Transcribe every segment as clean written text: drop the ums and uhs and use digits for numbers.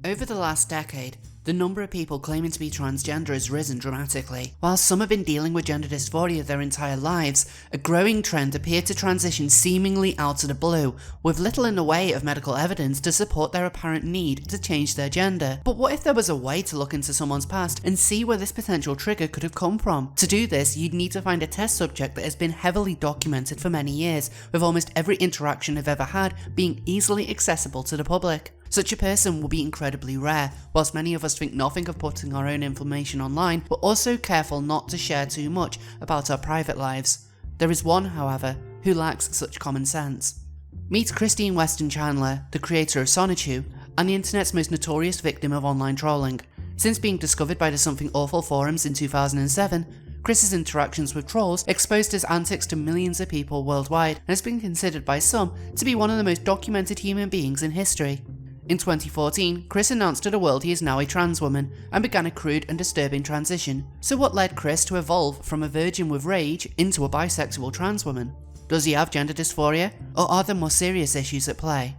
Over the last decade, the number of people claiming to be transgender has risen dramatically. While some have been dealing with gender dysphoria their entire lives, a growing trend appeared to transition seemingly out of the blue, with little in the way of medical evidence to support their apparent need to change their gender. But what if there was a way to look into someone's past and see where this potential trigger could have come from? To do this, you'd need to find a test subject that has been heavily documented for many years, with almost every interaction they've ever had being easily accessible to the public. Such a person will be incredibly rare. Whilst many of us think nothing of putting our own information online, we're also careful not to share too much about our private lives. There is one, however, who lacks such common sense. Meet Christine Weston Chandler, the creator of Sonichu, and the internet's most notorious victim of online trolling. Since being discovered by the Something Awful forums in 2007, Chris's interactions with trolls exposed his antics to millions of people worldwide, and has been considered by some to be one of the most documented human beings in history. In 2014, Chris announced to the world he is now a trans woman, and began a crude and disturbing transition. So what led Chris to evolve from a virgin with rage into a bisexual trans woman? Does he have gender dysphoria, or are there more serious issues at play?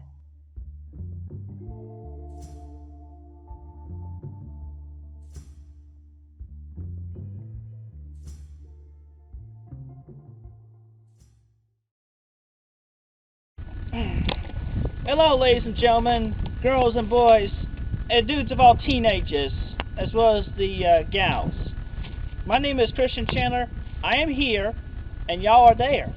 Hello, ladies and gentlemen, girls and boys, and dudes of all teenagers, as well as the gals. My name is Christine Chandler. I am here, and y'all are there.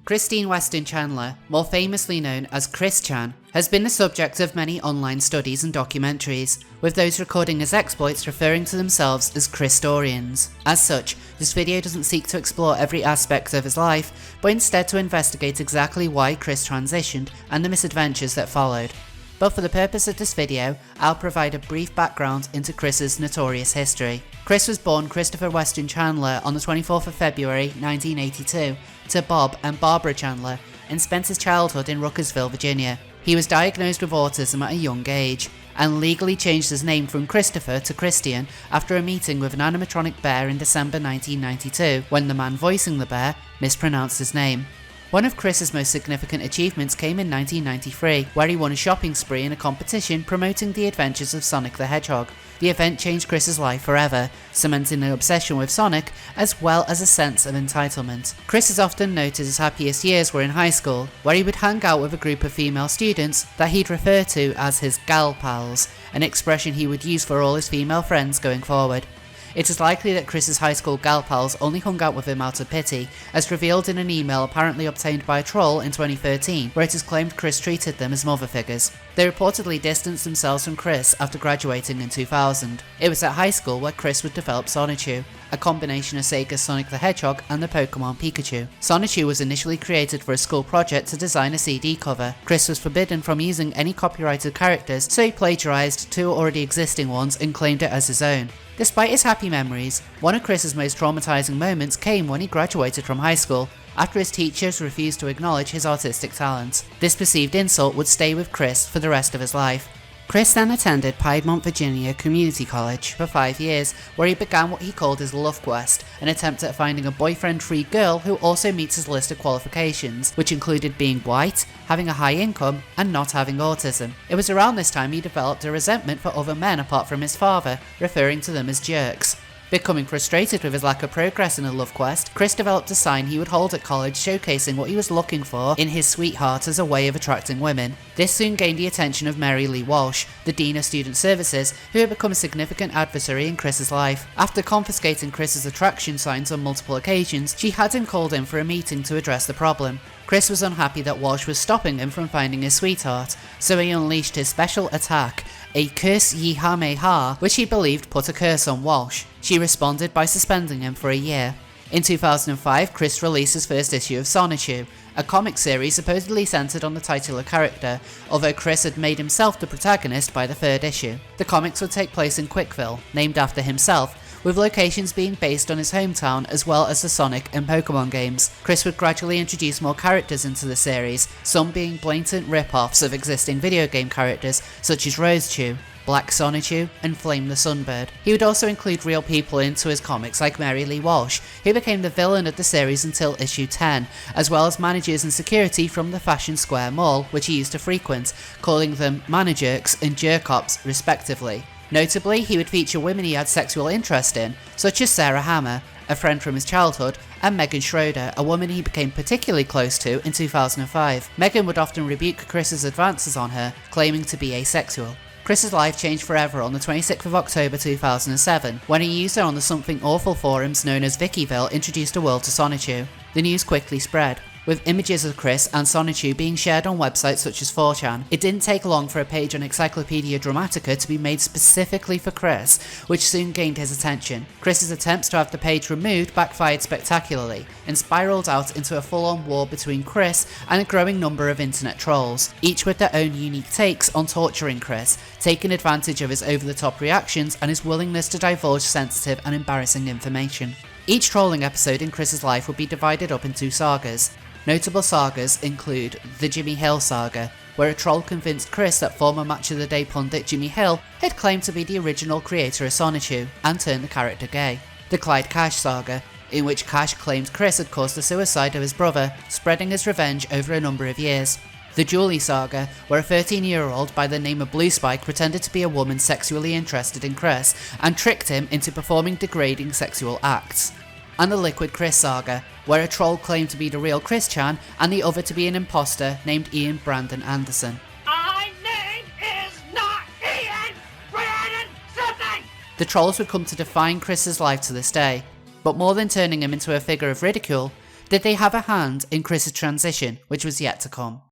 Christine Weston Chandler, more famously known as Chris Chan, has been the subject of many online studies and documentaries, with those recording his exploits referring to themselves as Christorians. As such, this video doesn't seek to explore every aspect of his life, but instead to investigate exactly why Chris transitioned and the misadventures that followed. But for the purpose of this video, I'll provide a brief background into Chris's notorious history. Chris was born Christopher Weston Chandler on the 24th of February 1982 to Bob and Barbara Chandler, and spent his childhood in Ruckersville, Virginia. He was diagnosed with autism at a young age, and legally changed his name from Christopher to Christian after a meeting with an animatronic bear in December 1992, when the man voicing the bear mispronounced his name. One of Chris's most significant achievements came in 1993, where he won a shopping spree in a competition promoting the adventures of Sonic the Hedgehog. The event changed Chris's life forever, cementing an obsession with Sonic, as well as a sense of entitlement. Chris is often noted his happiest years were in high school, where he would hang out with a group of female students that he'd refer to as his gal pals, an expression he would use for all his female friends going forward. It is likely that Chris's high school gal pals only hung out with him out of pity, as revealed in an email apparently obtained by a troll in 2013, where it is claimed Chris treated them as mother figures. They reportedly distanced themselves from Chris after graduating in 2000. It was at high school where Chris would develop Sonichu, a combination of Saga's Sonic the Hedgehog and the Pokemon Pikachu. Sonichu was initially created for a school project to design a CD cover. Chris was forbidden from using any copyrighted characters, so he plagiarized two already existing ones and claimed it as his own. Despite his happy memories, one of Chris's most traumatizing moments came when he graduated from high school, after his teachers refused to acknowledge his artistic talents. This perceived insult would stay with Chris for the rest of his life. Chris then attended Piedmont, Virginia Community College for 5 years, where he began what he called his love quest, an attempt at finding a boyfriend-free girl who also meets his list of qualifications, which included being white, having a high income, and not having autism. It was around this time he developed a resentment for other men apart from his father, referring to them as jerks. Becoming frustrated with his lack of progress in a love quest, Chris developed a sign he would hold at college showcasing what he was looking for in his sweetheart as a way of attracting women. This soon gained the attention of Mary Lee Walsh, the Dean of Student Services, who had become a significant adversary in Chris's life. After confiscating Chris's attraction signs on multiple occasions, she had him called in for a meeting to address the problem. Chris was unhappy that Walsh was stopping him from finding his sweetheart, so he unleashed his special attack, a curse Yihameha, which he believed put a curse on Walsh. She responded by suspending him for a year. In 2005, Chris released his first issue of Sonichu, a comic series supposedly centered on the titular character, although Chris had made himself the protagonist by the third issue. The comics would take place in Quickville, named after himself, with locations being based on his hometown as well as the Sonic and Pokemon games. Chris would gradually introduce more characters into the series, some being blatant rip-offs of existing video game characters such as Rose-Chew. Black Sonichu, and Flame the Sunbird. He would also include real people into his comics like Mary Lee Walsh, who became the villain of the series until issue 10, as well as managers and security from the Fashion Square Mall, which he used to frequent, calling them Manajerks and Jerkops respectively. Notably, he would feature women he had sexual interest in, such as Sarah Hammer, a friend from his childhood, and Megan Schroeder, a woman he became particularly close to in 2005. Megan would often rebuke Chris's advances on her, claiming to be asexual. Chris's life changed forever on the 26th of October 2007, when a user on the Something Awful forums known as Vickyville introduced a world to Sonichu. The news quickly spread, with images of Chris and Sonichu being shared on websites such as 4chan. It didn't take long for a page on Encyclopedia Dramatica to be made specifically for Chris, which soon gained his attention. Chris's attempts to have the page removed backfired spectacularly, and spiraled out into a full-on war between Chris and a growing number of internet trolls, each with their own unique takes on torturing Chris, taking advantage of his over-the-top reactions and his willingness to divulge sensitive and embarrassing information. Each trolling episode in Chris's life would be divided up into sagas. Notable sagas include the Jimmy Hill saga, where a troll convinced Chris that former Match of the Day pundit Jimmy Hill had claimed to be the original creator of Sonichu and turned the character gay. The Clyde Cash saga, in which Cash claimed Chris had caused the suicide of his brother, spreading his revenge over a number of years. The Julie saga, where a 13-year-old by the name of Blue Spike pretended to be a woman sexually interested in Chris and tricked him into performing degrading sexual acts. And the Liquid Chris saga, where a troll claimed to be the real Chris Chan and the other to be an imposter named Ian Brandon Anderson. My name is not Ian Brandon something! The trolls would come to define Chris's life to this day, but more than turning him into a figure of ridicule, did they have a hand in Chris's transition, which was yet to come.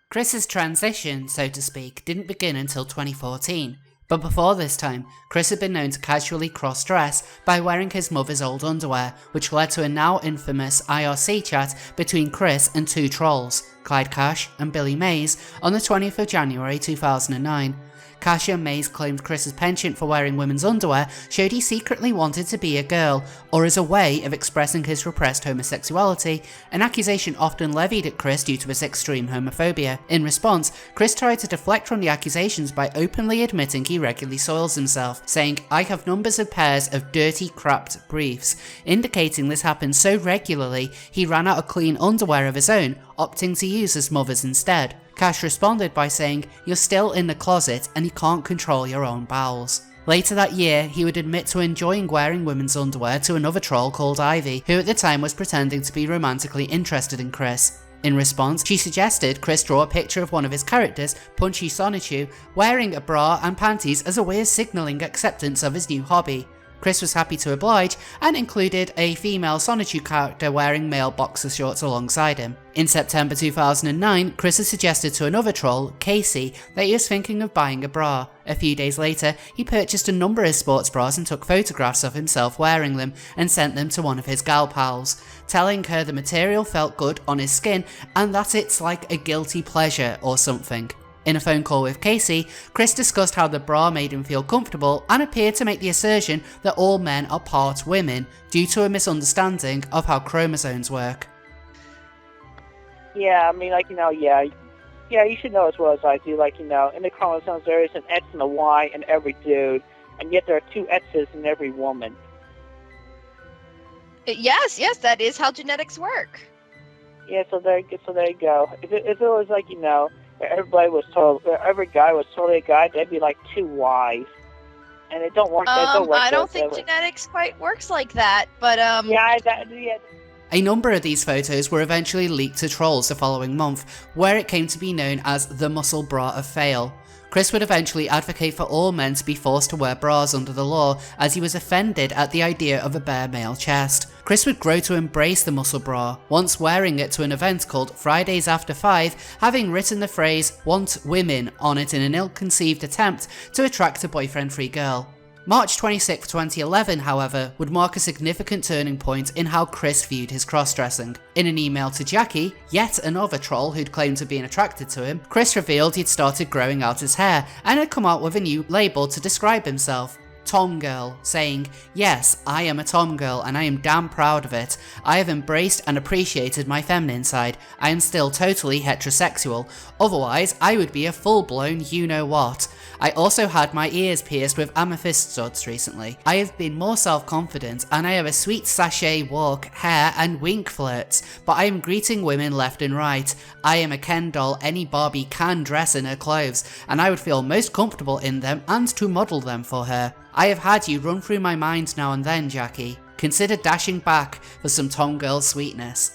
Chris's transition, so to speak, didn't begin until 2014. But before this time, Chris had been known to casually cross-dress by wearing his mother's old underwear, which led to a now infamous IRC chat between Chris and two trolls, Clyde Cash and Billy Mays, on the 20th of January 2009. Cash and Mays claimed Chris's penchant for wearing women's underwear showed he secretly wanted to be a girl, or as a way of expressing his repressed homosexuality, an accusation often levied at Chris due to his extreme homophobia. In response, Chris tried to deflect from the accusations by openly admitting he regularly soils himself, saying, "I have numbers of pairs of dirty, crapped briefs," indicating this happened so regularly he ran out of clean underwear of his own, opting to use his mother's instead. Cash responded by saying, "You're still in the closet and you can't control your own bowels." Later that year, he would admit to enjoying wearing women's underwear to another troll called Ivy, who at the time was pretending to be romantically interested in Chris. In response, she suggested Chris draw a picture of one of his characters, Punchy Sonichu, wearing a bra and panties as a way of signalling acceptance of his new hobby. Chris was happy to oblige and included a female Sonichu character wearing male boxer shorts alongside him. In September 2009, Chris had suggested to another troll, Casey, that he was thinking of buying a bra. A few days later, he purchased a number of sports bras and took photographs of himself wearing them and sent them to one of his gal pals, telling her the material felt good on his skin and that it's like a guilty pleasure or something. In a phone call with Casey, Chris discussed how the bra made him feel comfortable and appeared to make the assertion that all men are part women due to a misunderstanding of how chromosomes work. Yeah, I mean, yeah, you should know as well as I do, in the chromosomes there is an X and a Y in every dude, and yet there are two X's in every woman. Yes, that is how genetics work. Yeah, so there you go. If it was every guy was totally a guy, there'd be like two Ys. And it don't work. I don't think genetics quite works like that, but Yeah. A number of these photos were eventually leaked to trolls the following month, where it came to be known as the muscle bra of fail. Chris would eventually advocate for all men to be forced to wear bras under the law, as he was offended at the idea of a bare male chest. Chris would grow to embrace the muscle bra, once wearing it to an event called Fridays After 5, having written the phrase "want women" on it in an ill-conceived attempt to attract a boyfriend-free girl. March 26, 2011, however, would mark a significant turning point in how Chris viewed his cross-dressing. In an email to Jackie, yet another troll who'd claimed to have been attracted to him, Chris revealed he'd started growing out his hair and had come out with a new label to describe himself. Tomgirl, saying, "Yes, I am a tomgirl and I am damn proud of it. I have embraced and appreciated my feminine side. I am still totally heterosexual. Otherwise, I would be a full-blown you-know-what. I also had my ears pierced with amethyst studs recently. I have been more self-confident and I have a sweet sachet walk, hair and wink flirts, but I am greeting women left and right. I am a Ken doll any Barbie can dress in her clothes, and I would feel most comfortable in them and to model them for her. I have had you run through my mind now and then, Jackie. Consider dashing back for some tomgirl sweetness."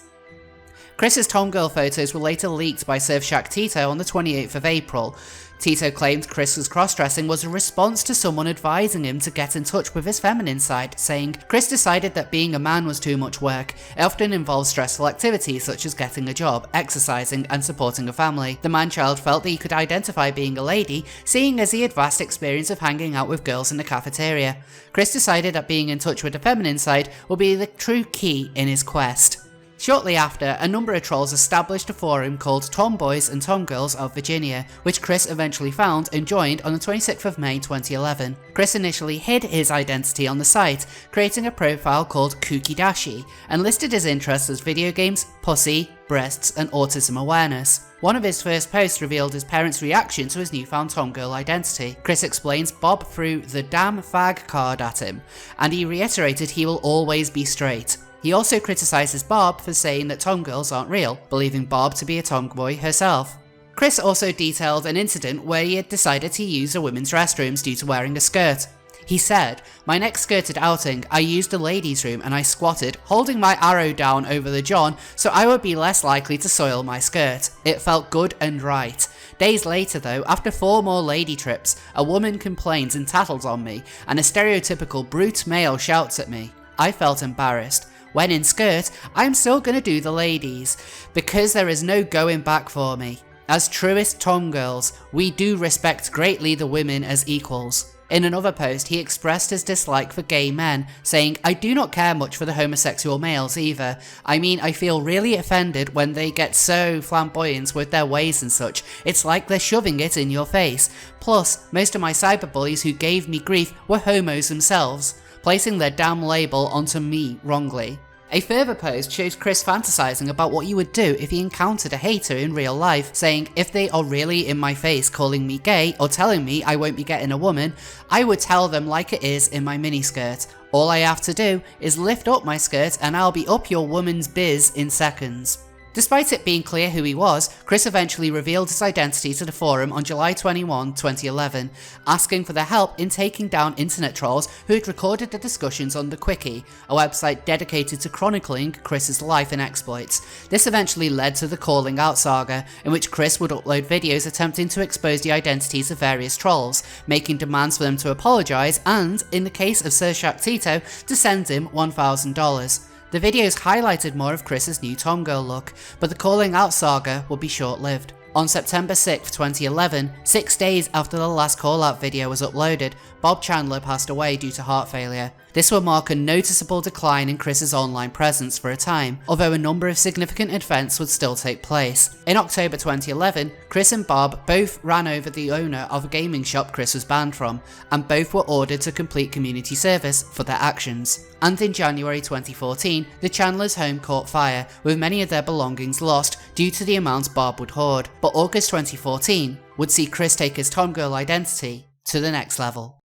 Chris's tomgirl photos were later leaked by Surfshark Tito on the 28th of April. Tito claimed Chris's cross-dressing was a response to someone advising him to get in touch with his feminine side, saying, "Chris decided that being a man was too much work. It often involves stressful activities such as getting a job, exercising and supporting a family. The man-child felt that he could identify being a lady, seeing as he had vast experience of hanging out with girls in the cafeteria. Chris decided that being in touch with the feminine side would be the true key in his quest." Shortly after, a number of trolls established a forum called Tomboys and Tomgirls of Virginia, which Chris eventually found and joined on the 26th of May 2011. Chris initially hid his identity on the site, creating a profile called Kooky Dashi, and listed his interests as video games, pussy, breasts, and autism awareness. One of his first posts revealed his parents' reaction to his newfound tomgirl identity. Chris explains Bob threw the damn fag card at him, and he reiterated he will always be straight. He also criticises Bob for saying that tomgirls aren't real, believing Bob to be a tomboy herself. Chris also detailed an incident where he had decided to use a women's restrooms due to wearing a skirt. He said, "My next skirted outing, I used a ladies' room and I squatted, holding my arrow down over the john so I would be less likely to soil my skirt. It felt good and right. Days later though, after 4 more lady trips, a woman complains and tattles on me, and a stereotypical brute male shouts at me. I felt embarrassed. When in skirt, I'm still gonna do the ladies, because there is no going back for me. As truest tomgirls, we do respect greatly the women as equals." In another post, he expressed his dislike for gay men, saying, "I do not care much for the homosexual males either. I mean, I feel really offended when they get so flamboyant with their ways and such. It's like they're shoving it in your face. Plus, most of my cyberbullies who gave me grief were homos themselves, placing their damn label onto me wrongly." A further post shows Chris fantasizing about what he would do if he encountered a hater in real life, saying, "If they are really in my face calling me gay or telling me I won't be getting a woman, I would tell them like it is in my miniskirt. All I have to do is lift up my skirt and I'll be up your woman's biz in seconds." Despite it being clear who he was, Chris eventually revealed his identity to the forum on July 21, 2011, asking for their help in taking down internet trolls who had recorded the discussions on the Quickie, a website dedicated to chronicling Chris's life and exploits. This eventually led to the Calling Out Saga, in which Chris would upload videos attempting to expose the identities of various trolls, making demands for them to apologise and, in the case of Surfshark Tito, to send him $1,000. The videos highlighted more of Chris's new tomgirl look, but the Calling Out Saga would be short-lived. On September 6, 2011, 6 days after the last call-out video was uploaded, Bob Chandler passed away due to heart failure. This would mark a noticeable decline in Chris's online presence for a time, although a number of significant events would still take place. In October 2011, Chris and Bob both ran over the owner of a gaming shop Chris was banned from, and both were ordered to complete community service for their actions. And in January 2014, the Chandlers' home caught fire, with many of their belongings lost due to the amount Bob would hoard. But August 2014 would see Chris take his tomgirl identity to the next level.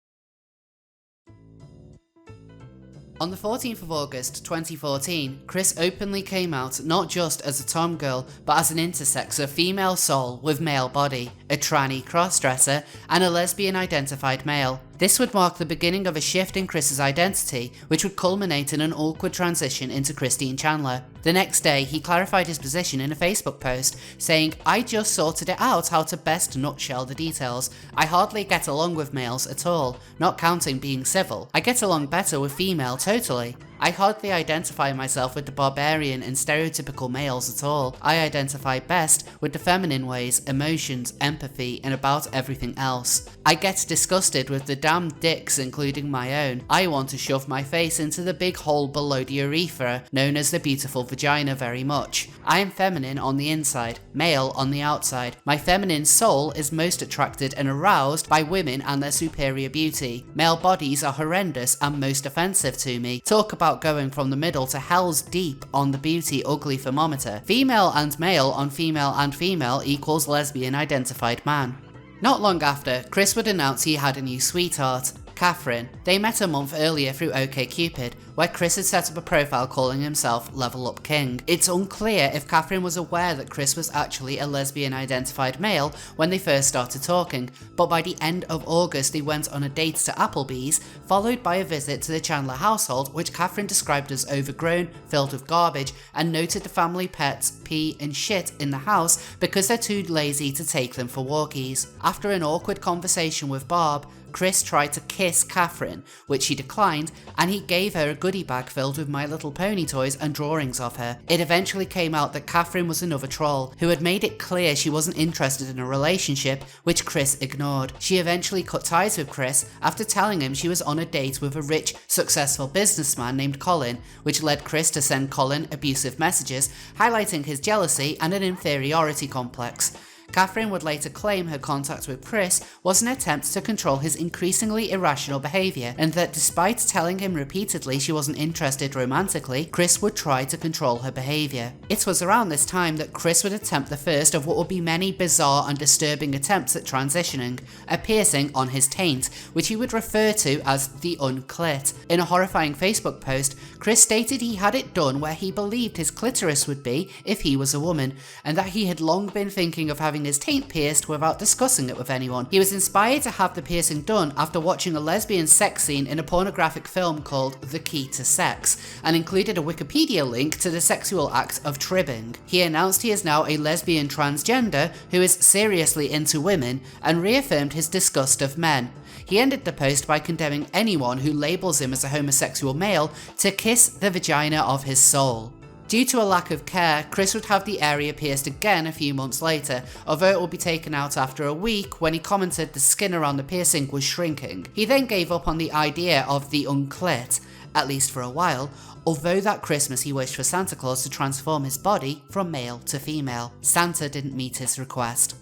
On the 14th of August 2014, Chris openly came out not just as a tomgirl, but as an intersex, a female soul with male body, a tranny crossdresser, and a lesbian identified male. This would mark the beginning of a shift in Chris's identity, which would culminate in an awkward transition into Christine Chandler. The next day, he clarified his position in a Facebook post, saying, "I just sorted it out how to best nutshell the details. I hardly get along with males at all, not counting being civil. I get along better with female totally. I hardly identify myself with the barbarian and stereotypical males at all. I identify best with the feminine ways, emotions, empathy, and about everything else. I get disgusted with the damn dicks, including my own. I want to shove my face into the big hole below the urethra, known as the beautiful vagina, very much. I am feminine on the inside, male on the outside. My feminine soul is most attracted and aroused by women and their superior beauty. Male bodies are horrendous and most offensive to me. Talk about going from the middle to hell's deep on the beauty ugly thermometer. Female and male on female and female equals lesbian identified man. Not long after, Chris would announce he had a new sweetheart, Catherine. They met a month earlier through OkCupid, where Chris had set up a profile calling himself Level Up King. It's unclear if Catherine was aware that Chris was actually a lesbian identified male when they first started talking, but by the end of August they went on a date to Applebee's, followed by a visit to the Chandler household, which Catherine described as overgrown, filled with garbage, and noted the family pets pee and shit in the house because they're too lazy to take them for walkies. After an awkward conversation with Barb, Chris tried to kiss Catherine, which she declined, and he gave her a goodie bag filled with My Little Pony toys and drawings of her. It eventually came out that Catherine was another troll, who had made it clear she wasn't interested in a relationship, which Chris ignored. She eventually cut ties with Chris after telling him she was on a date with a rich, successful businessman named Colin, which led Chris to send Colin abusive messages, highlighting his jealousy and an inferiority complex. Catherine would later claim her contact with Chris was an attempt to control his increasingly irrational behaviour, and that despite telling him repeatedly she wasn't interested romantically, Chris would try to control her behaviour. It was around this time that Chris would attempt the first of what would be many bizarre and disturbing attempts at transitioning, a piercing on his taint, which he would refer to as the unclit. In a horrifying Facebook post, Chris stated he had it done where he believed his clitoris would be if he was a woman, and that he had long been thinking of having his taint pierced without discussing it with anyone. He was inspired to have the piercing done after watching a lesbian sex scene in a pornographic film called The Key to Sex, and included a Wikipedia link to the sexual act of tribbing. He announced he is now a lesbian transgender who is seriously into women, and reaffirmed his disgust of men. He ended the post by condemning anyone who labels him as a homosexual male to kiss the vagina of his soul. Due to a lack of care, Chris would have the area pierced again a few months later, although it would be taken out after a week when he commented the skin around the piercing was shrinking. He then gave up on the idea of the unclit, at least for a while, although that Christmas he wished for Santa Claus to transform his body from male to female. Santa didn't meet his request.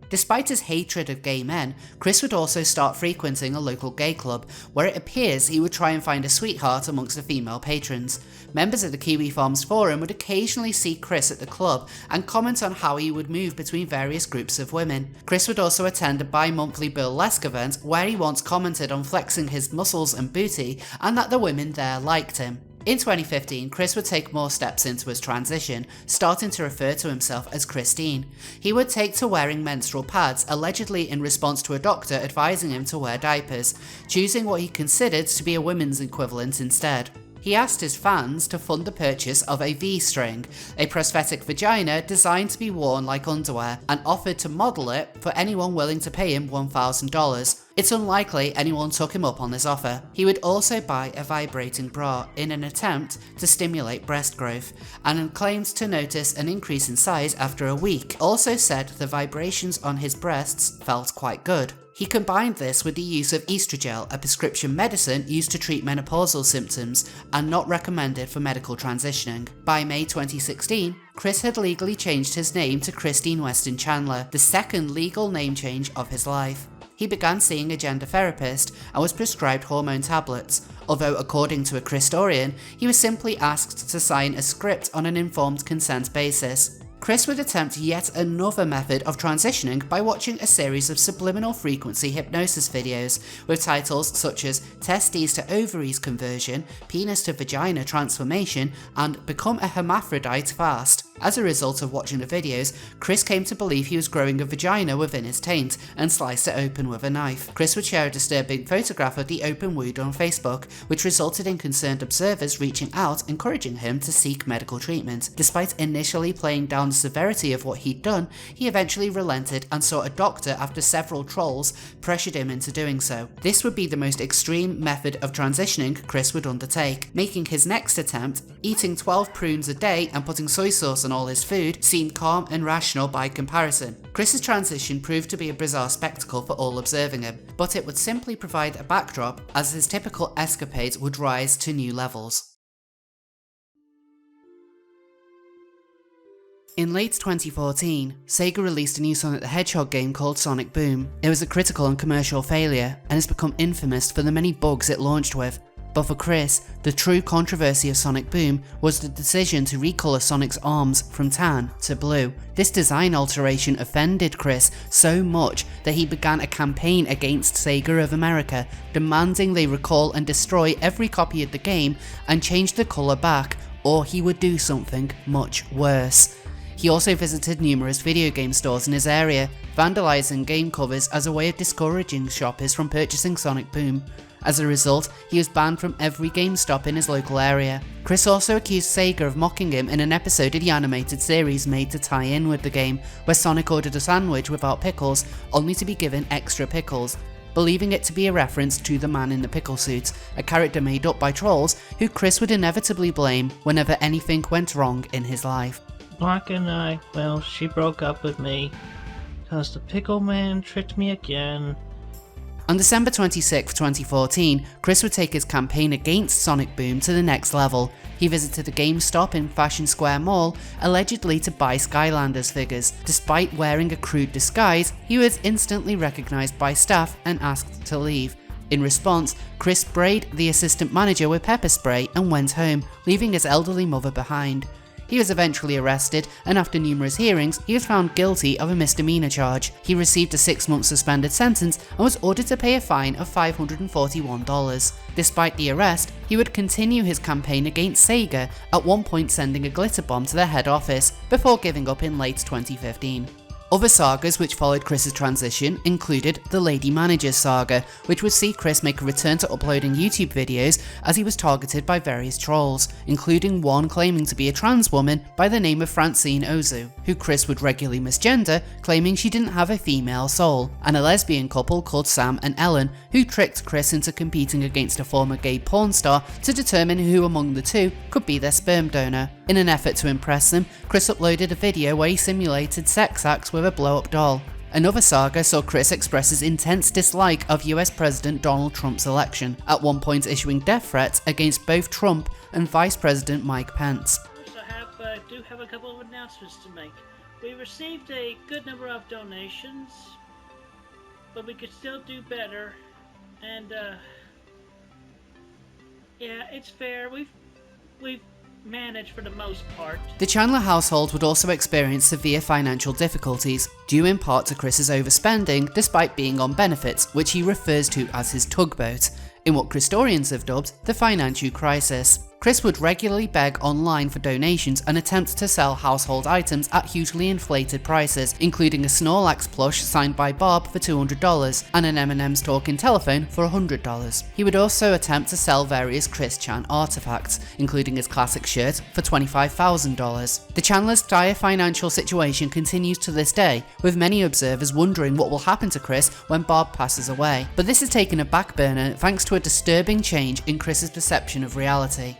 Despite his hatred of gay men, Chris would also start frequenting a local gay club, where it appears he would try and find a sweetheart amongst the female patrons. Members of the Kiwi Farms forum would occasionally see Chris at the club and comment on how he would move between various groups of women. Chris would also attend a bi-monthly burlesque event where he once commented on flexing his muscles and booty, and that the women there liked him. In 2015, Chris would take more steps into his transition, starting to refer to himself as Christine. He would take to wearing menstrual pads, allegedly in response to a doctor advising him to wear diapers, choosing what he considered to be a women's equivalent instead. He asked his fans to fund the purchase of a V-string, a prosthetic vagina designed to be worn like underwear, and offered to model it for anyone willing to pay him $1,000. It's unlikely anyone took him up on this offer. He would also buy a vibrating bra in an attempt to stimulate breast growth, and claimed to notice an increase in size after a week. Also said the vibrations on his breasts felt quite good. He combined this with the use of estrogel, a prescription medicine used to treat menopausal symptoms and not recommended for medical transitioning. By May 2016, Chris had legally changed his name to Christine Weston Chandler, the second legal name change of his life. He began seeing a gender therapist and was prescribed hormone tablets, although according to a Christorian, he was simply asked to sign a script on an informed consent basis. Chris would attempt yet another method of transitioning by watching a series of subliminal frequency hypnosis videos with titles such as Testes to Ovaries Conversion, Penis to Vagina Transformation, and Become a Hermaphrodite Fast. As a result of watching the videos, Chris came to believe he was growing a vagina within his taint and sliced it open with a knife. Chris would share a disturbing photograph of the open wound on Facebook, which resulted in concerned observers reaching out, encouraging him to seek medical treatment. Despite initially playing down the severity of what he'd done, he eventually relented and sought a doctor after several trolls pressured him into doing so. This would be the most extreme method of transitioning Chris would undertake, making his next attempt, eating 12 prunes a day and putting soy sauce on all his food, seem calm and rational by comparison. Chris's transition proved to be a bizarre spectacle for all observing him, but it would simply provide a backdrop as his typical escapades would rise to new levels. In late 2014, Sega released a new Sonic the Hedgehog game called Sonic Boom. It was a critical and commercial failure, and has become infamous for the many bugs it launched with. But for Chris, the true controversy of Sonic Boom was the decision to recolour Sonic's arms from tan to blue. This design alteration offended Chris so much that he began a campaign against Sega of America, demanding they recall and destroy every copy of the game and change the colour back, or he would do something much worse. He also visited numerous video game stores in his area, vandalising game covers as a way of discouraging shoppers from purchasing Sonic Boom. As a result, he was banned from every GameStop in his local area. Chris also accused Sega of mocking him in an episode of the animated series made to tie in with the game, where Sonic ordered a sandwich without pickles, only to be given extra pickles, believing it to be a reference to the man in the pickle suit, a character made up by trolls who Chris would inevitably blame whenever anything went wrong in his life. Mark and I, well, she broke up with me, cause the pickle man tricked me again. On December 26, 2014, Chris would take his campaign against Sonic Boom to the next level. He visited a GameStop in Fashion Square Mall, allegedly to buy Skylanders figures. Despite wearing a crude disguise, he was instantly recognised by staff and asked to leave. In response, Chris sprayed the assistant manager with pepper spray and went home, leaving his elderly mother behind. He was eventually arrested, and after numerous hearings, he was found guilty of a misdemeanor charge. He received a 6-month suspended sentence and was ordered to pay a fine of $541. Despite the arrest, he would continue his campaign against Sega, at one point sending a glitter bomb to their head office, before giving up in late 2015. Other sagas which followed Chris's transition included the Lady Manager's saga, which would see Chris make a return to uploading YouTube videos as he was targeted by various trolls, including one claiming to be a trans woman by the name of Francine Ozu, who Chris would regularly misgender, claiming she didn't have a female soul, and a lesbian couple called Sam and Ellen, who tricked Chris into competing against a former gay porn star to determine who among the two could be their sperm donor. In an effort to impress them, Chris uploaded a video where he simulated sex acts with a blow-up doll. Another saga saw Chris express his intense dislike of US President Donald Trump's election, at one point issuing death threats against both Trump and Vice President Mike Pence. I do have a couple of announcements to make. We received a good number of donations, but we could still do better, and yeah, it's fair. We've managed for the most part. The Chandler household would also experience severe financial difficulties, due in part to Chris's overspending despite being on benefits, which he refers to as his tugboat, in what Christorians have dubbed the financial crisis. Chris would regularly beg online for donations and attempt to sell household items at hugely inflated prices, including a Snorlax plush signed by Bob for $200 and an M&M's talking telephone for $100. He would also attempt to sell various Chris Chan artifacts, including his classic shirt for $25,000. The Chandler's dire financial situation continues to this day, with many observers wondering what will happen to Chris when Bob passes away. But this has taken a back burner thanks to a disturbing change in Chris's perception of reality.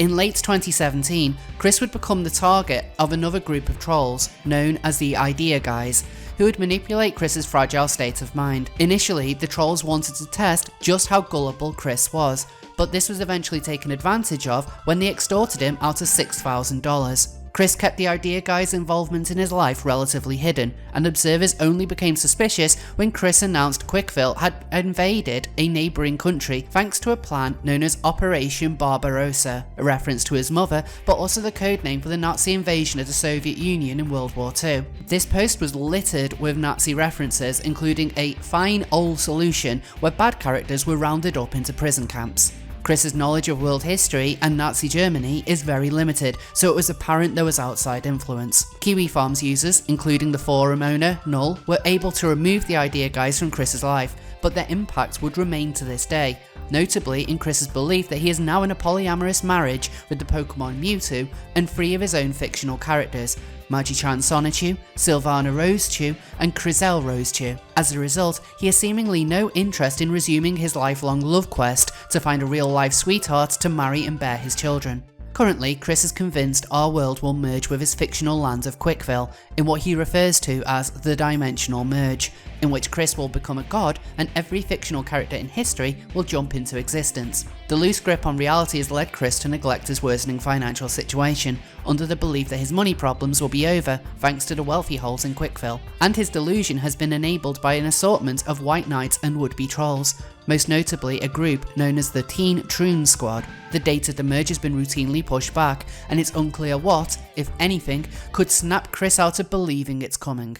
In late 2017, Chris would become the target of another group of trolls, known as the Idea Guys, who would manipulate Chris's fragile state of mind. Initially, the trolls wanted to test just how gullible Chris was, but this was eventually taken advantage of when they extorted him out of $6,000. Chris kept the Idea Guy's involvement in his life relatively hidden, and observers only became suspicious when Chris announced Quickfill had invaded a neighbouring country thanks to a plan known as Operation Barbarossa, a reference to his mother, but also the codename for the Nazi invasion of the Soviet Union in World War II. This post was littered with Nazi references, including a fine old solution where bad characters were rounded up into prison camps. Chris's knowledge of world history and Nazi Germany is very limited, so it was apparent there was outside influence. Kiwi Farms users, including the forum owner, Null, were able to remove the idea guys from Chris's life, but their impact would remain to this day, notably in Chris's belief that he is now in a polyamorous marriage with the Pokemon Mewtwo and 3 of his own fictional characters, Magi-chan Sonichu, Sylvana Rosechu, and Crizel Rosechu. As a result, he has seemingly no interest in resuming his lifelong love quest to find a real-life sweetheart to marry and bear his children. Currently, Chris is convinced our world will merge with his fictional land of Quickville, in what he refers to as the Dimensional Merge, in which Chris will become a god and every fictional character in history will jump into existence. The loose grip on reality has led Chris to neglect his worsening financial situation, under the belief that his money problems will be over thanks to the wealthy holes in Quickville, and his delusion has been enabled by an assortment of white knights and would-be trolls, most notably a group known as the Teen Troon Squad. The date of the merge has been routinely pushed back, and it's unclear what, if anything, could snap Chris out of believing it's coming.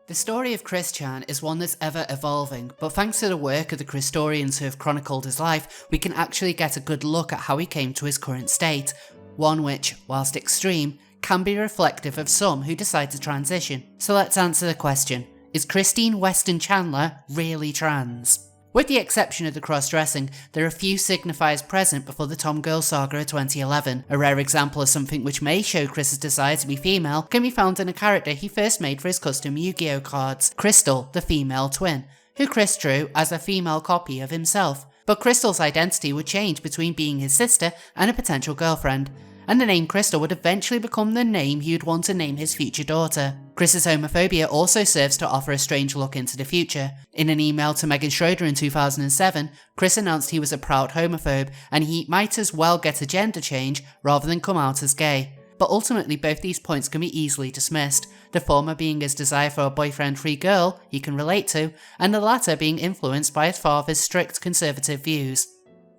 The story of Chris Chan is one that's ever evolving, but thanks to the work of the Christorians who have chronicled his life, we can actually get a good look at how he came to his current state, one which, whilst extreme, can be reflective of some who decide to transition. So let's answer the question, is Christine Weston Chandler really trans? With the exception of the cross-dressing, there are few signifiers present before the Tom Girl Saga of 2011. A rare example of something which may show Chris's desire to be female can be found in a character he first made for his custom Yu-Gi-Oh cards, Crystal, the female twin, who Chris drew as a female copy of himself. But Crystal's identity would change between being his sister and a potential girlfriend, and the name Crystal would eventually become the name he would want to name his future daughter. Chris's homophobia also serves to offer a strange look into the future. In an email to Megan Schroeder in 2007, Chris announced he was a proud homophobe and he might as well get a gender change rather than come out as gay. But ultimately both these points can be easily dismissed, the former being his desire for a boyfriend-free girl he can relate to, and the latter being influenced by his father's strict conservative views.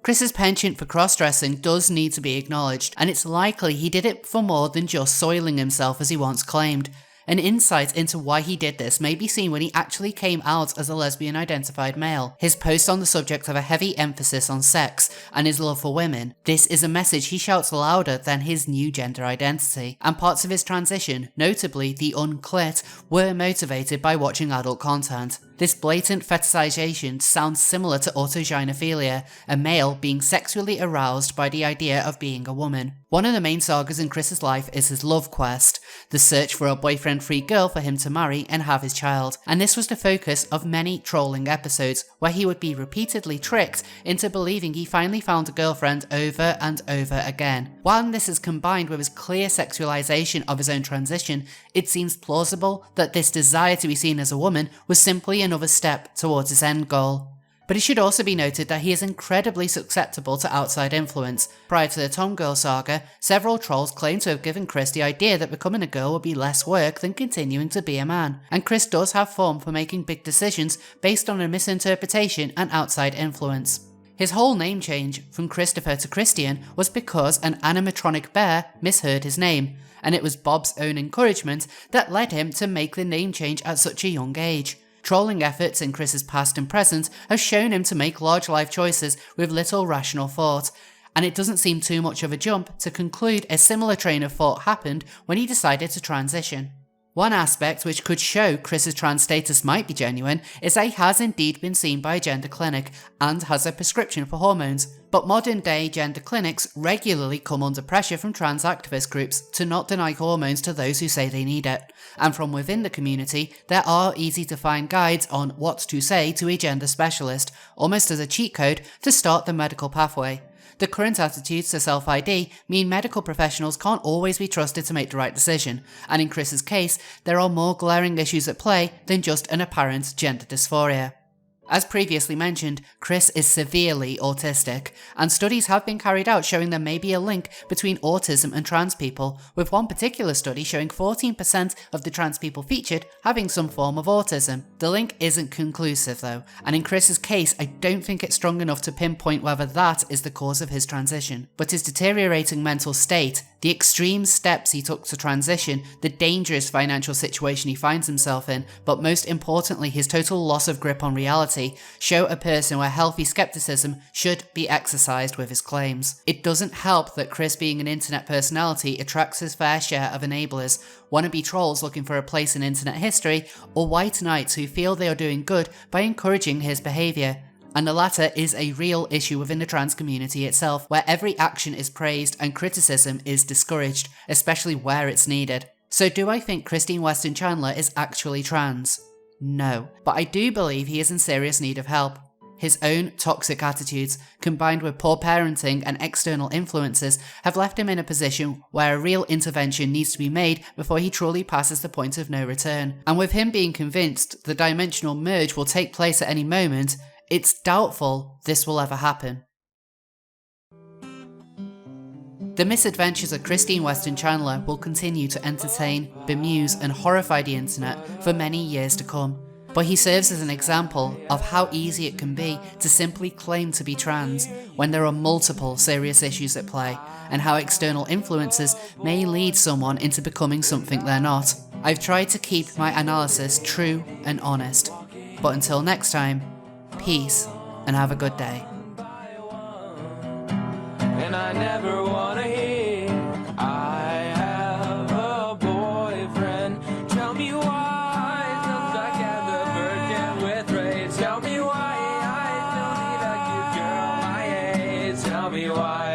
Chris's penchant for cross-dressing does need to be acknowledged, and it's likely he did it for more than just soiling himself as he once claimed. An insight into why he did this may be seen when he actually came out as a lesbian-identified male. His post on the subject of a heavy emphasis on sex and his love for women. This is a message he shouts louder than his new gender identity, and parts of his transition, notably the unclit, were motivated by watching adult content. This blatant fetishization sounds similar to autogynephilia, a male being sexually aroused by the idea of being a woman. One of the main sagas in Chris's life is his love quest, the search for a boyfriend-free girl for him to marry and have his child, and this was the focus of many trolling episodes, where he would be repeatedly tricked into believing he finally found a girlfriend over and over again. While this is combined with his clear sexualization of his own transition, it seems plausible that this desire to be seen as a woman was simply another step towards his end goal. But it should also be noted that he is incredibly susceptible to outside influence. Prior to the Tom Girl Saga, several trolls claimed to have given Chris the idea that becoming a girl would be less work than continuing to be a man, and Chris does have form for making big decisions based on a misinterpretation and outside influence. His whole name change from Christopher to Christian was because an animatronic bear misheard his name, and it was Bob's own encouragement that led him to make the name change at such a young age. Trolling efforts in Chris's past and present have shown him to make large life choices with little rational thought, and it doesn't seem too much of a jump to conclude a similar train of thought happened when he decided to transition. One aspect which could show Chris's trans status might be genuine is that he has indeed been seen by a gender clinic and has a prescription for hormones, but modern day gender clinics regularly come under pressure from trans activist groups to not deny hormones to those who say they need it, and from within the community there are easy to find guides on what to say to a gender specialist, almost as a cheat code to start the medical pathway. The current attitudes to self-ID mean medical professionals can't always be trusted to make the right decision, and in Chris's case, there are more glaring issues at play than just an apparent gender dysphoria. As previously mentioned, Chris is severely autistic, and studies have been carried out showing there may be a link between autism and trans people, with one particular study showing 14% of the trans people featured having some form of autism. The link isn't conclusive though, and in Chris's case I don't think it's strong enough to pinpoint whether that is the cause of his transition, but his deteriorating mental state The extreme steps he took to transition, the dangerous financial situation he finds himself in, but most importantly his total loss of grip on reality, show a person where healthy skepticism should be exercised with his claims. It doesn't help that Chris, being an internet personality, attracts his fair share of enablers, wannabe trolls looking for a place in internet history, or white knights who feel they are doing good by encouraging his behaviour. And the latter is a real issue within the trans community itself, where every action is praised and criticism is discouraged, especially where it's needed. So do I think Christine Weston Chandler is actually trans? No, but I do believe he is in serious need of help. His own toxic attitudes, combined with poor parenting and external influences, have left him in a position where a real intervention needs to be made before he truly passes the point of no return. And with him being convinced the dimensional merge will take place at any moment, it's doubtful this will ever happen. The misadventures of Christine Weston Chandler will continue to entertain, bemuse and horrify the internet for many years to come, but he serves as an example of how easy it can be to simply claim to be trans when there are multiple serious issues at play, and how external influences may lead someone into becoming something they're not. I've tried to keep my analysis true and honest, but until next time, peace, and have a good day. And I never wanna hear I have a boyfriend. Tell me why just like I'm a virgin with rage. Tell me why I don't need a cute girl my age. Tell me why